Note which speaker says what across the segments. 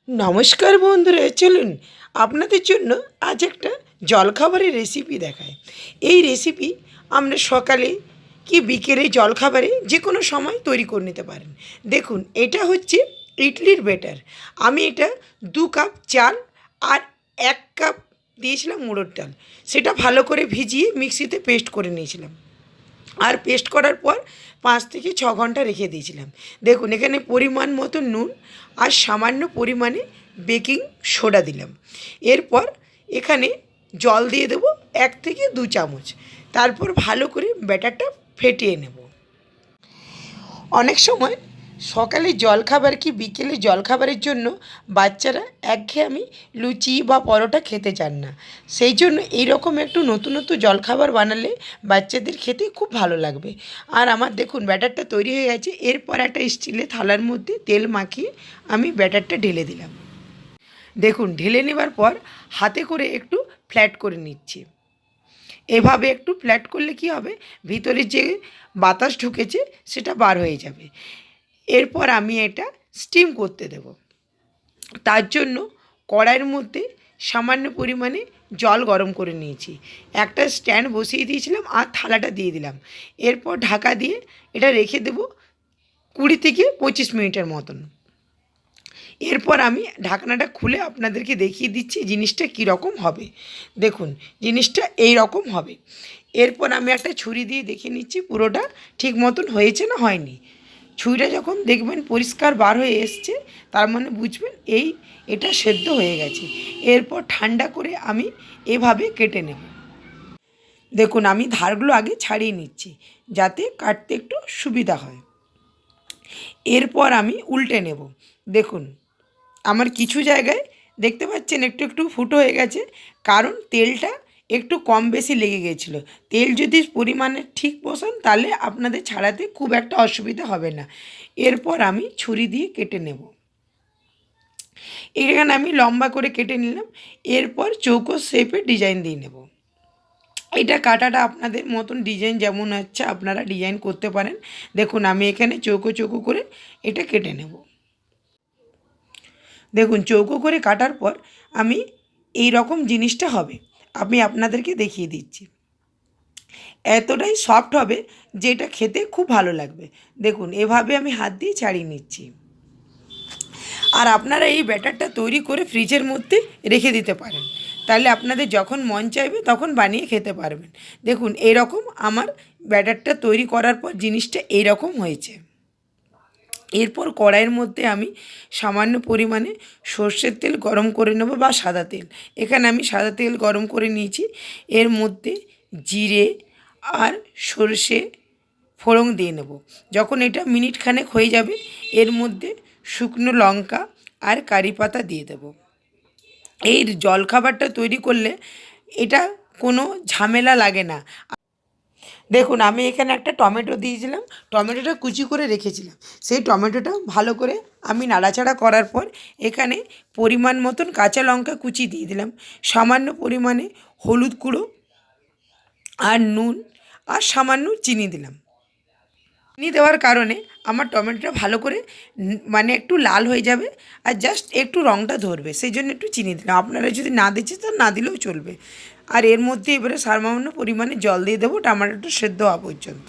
Speaker 1: নমস্কার বন্ধুরা, চলুন আপনাদের জন্য আজ একটা জলখাবারের রেসিপি দেখায়। এই রেসিপি আমরা সকালে কি বিকেলে জলখাবারে যে কোনো সময় তৈরি করে নিতে পারেন। দেখুন, এটা হচ্ছে ইডলির ব্যাটার। আমি এটা 2 কাপ চাল আর 1 কাপ দিয়েছিলাম মুড়োর ডাল, সেটা ভালো করে ভিজিয়ে মিক্সিতে পেস্ট করে নিয়েছিলাম। আর পেস্ট করার পর 5 থেকে 6 ঘন্টা রেখে দিয়েছিলাম। দেখুন, এখানে পরিমাণ মতো নুন আর সামান্য পরিমাণে বেকিং সোডা দিলাম। এরপর এখানে জল দিয়ে দেবো 1 থেকে 2 চামচ। তারপর ভালো করে ব্যাটারটা ফেটিয়ে নেব। অনেক সময় সকালে জলখাবার কি বিকেলে জলখাবারের জন্য বাচ্চারা একঘেয়েমি লুচি বা পরোটা খেতে চান না। সেই জন্য এইরকম একটু নতুন নতুন জলখাবার বানালে বাচ্চাদের খেতে খুব ভালো লাগবে। আর আমার দেখুন ব্যাটারটা তৈরি হয়ে গেছে। এরপর একটা স্টিলের থালার মধ্যে তেল মাখিয়ে আমি ব্যাটারটা ঢেলে দিলাম। দেখুন, ঢেলে নেবার পর হাতে করে একটু ফ্ল্যাট করে নিচ্ছি। এভাবে একটু ফ্ল্যাট করলে কি হবে, ভিতরে যে বাতাস ঢুকেছে সেটা বার হয়ে যাবে। এরপর আমি এটা স্টিম করতে দেব। তার জন্য কড়াইয়ের মধ্যে সামান্য পরিমাণে জল গরম করে নিয়েছি। একটা স্ট্যান্ড বসিয়ে দিয়েছিলাম আর থালাটা দিয়ে দিলাম। এরপর ঢাকা দিয়ে এটা রেখে দেব 20 থেকে 25 মিনিটের মতন। এরপর আমি ঢাকনাটা খুলে আপনাদেরকে দেখিয়ে দিচ্ছি জিনিসটা কীরকম হবে। দেখুন, জিনিসটা এই রকম হবে। এরপর আমি একটা ছুরি দিয়ে দেখে নিচ্ছি পুরোটা ঠিক মতন হয়েছে না হয়নি। ছুরিটা যখন দেখবেন পরিষ্কার বার হয়ে এসছে, তার মানে বুঝবেন এটা সেদ্ধ হয়ে গেছে। এরপর ঠান্ডা করে আমি এভাবে কেটে নেব। দেখুন, আমি ধারগুলো আগে ছাড়িয়ে নিচ্ছি যাতে কাটতে একটু সুবিধা হয়। এরপর আমি উল্টে নেব। দেখুন, আমার কিছু জায়গায় দেখতে পাচ্ছেন একটু একটু ফুটো হয়ে গেছে, কারণ তেলটা একটু কম বেশি লেগে গিয়েছিলো। তেল যদি পরিমাণে ঠিক বসান তাহলে আপনাদের ছাড়াতে খুব একটা অসুবিধা হবে না। এরপর আমি ছুরি দিয়ে কেটে নেব। এখানে আমি লম্বা করে কেটে নিলাম। এরপর চৌকো শেপে ডিজাইন দিয়ে নেব। এটা কাটাটা আপনাদের মতন ডিজাইন যেমন হচ্ছে আপনারা ডিজাইন করতে পারেন। দেখুন, আমি এখানে চৌকো চৌকো করে এটা কেটে নেব। দেখুন, চৌকো করে কাটার পর আমি এই রকম জিনিসটা হবে। আমি আপনাদেরকে দেখিয়ে দিচ্ছি। এতটাই সফট হবে যে এটা খেতে খুব ভালো লাগবে। দেখুন, এভাবে আমি হাত দিয়ে ছাড়িয়ে নিচ্ছি। আর আপনারা এই ব্যাটারটা তৈরি করে ফ্রিজের মধ্যে রেখে দিতে পারেন, তাহলে আপনাদের যখন মন চাইবে তখন বানিয়ে খেতে পারবেন। দেখুন, এরকম আমার ব্যাটারটা তৈরি করার পর জিনিসটা এইরকম হয়েছে। এরপর কড়াইয়ের মধ্যে আমি সামান্য পরিমাণে সর্ষের তেল গরম করে নেব বা সাদা তেল। এখানে আমি সাদা তেল গরম করে নিয়েছি। এর মধ্যে জিরে আর সর্ষে ফোড়ন দিয়ে নেব। যখন এটা মিনিট খানেক হয়ে যাবে, এর মধ্যে শুকনো লঙ্কা আর কারি পাতা দিয়ে দেব। এই জলখাবারটা তৈরি করলে এটা কোনো ঝামেলা লাগে না। দেখুন, আমি এখানে একটা টমেটো দিয়েছিলাম, টমেটোটা কুচি করে রেখেছিলাম। সেই টমেটোটা ভালো করে আমি নাড়াচাড়া করার পর এখানে পরিমাণ মতন কাঁচা লঙ্কা কুচি দিয়ে দিলাম, সামান্য পরিমাণে হলুদ গুঁড়ো আর নুন আর সামান্য চিনি দিলাম। চিনি দেওয়ার কারণে আমার টমেটোটা ভালো করে মানে একটু লাল হয়ে যাবে আর জাস্ট একটু রঙটা ধরবে, সেই জন্য একটু চিনি দিলাম। আপনারা যদি না দিচ্ছে তো না দিলেও চলবে। আর এর মধ্যে এবারে সামান্য পরিমাণে জল দিয়ে দেবো টমেটোটা সেদ্ধ হওয়া পর্যন্ত।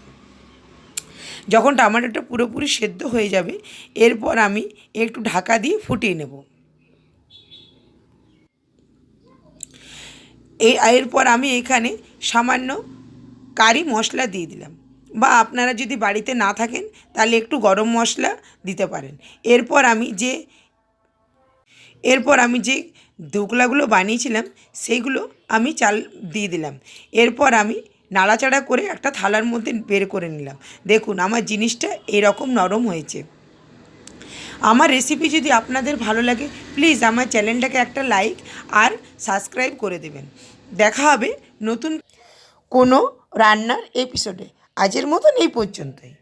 Speaker 1: যখন টমেটোটা পুরোপুরি সেদ্ধ হয়ে যাবে, এরপর আমি একটু ঢাকা দিয়ে ফুটিয়ে নেব। এরপর আমি এখানে সামান্য কারি মশলা দিয়ে দিলাম, বা আপনারা যদি বাড়িতে না থাকেন তাহলে একটু গরম মশলা দিতে পারেন। এরপর আমি যে ধোকলাগুলো বানিয়েছিলাম সেইগুলো আমি চাল দিয়ে দিলাম। এরপর আমি নাড়াচাড়া করে একটা থালার মধ্যে বের করে নিলাম। দেখুন, আমার জিনিসটা এরকম নরম হয়েছে। আমার রেসিপি যদি আপনাদের ভালো লাগে, প্লিজ আমার চ্যানেলটাকে একটা লাইক আর সাবস্ক্রাইব করে দেবেন। দেখা হবে নতুন কোনো রান্নার এপিসোডে। আজের মতন এই পর্যন্তই।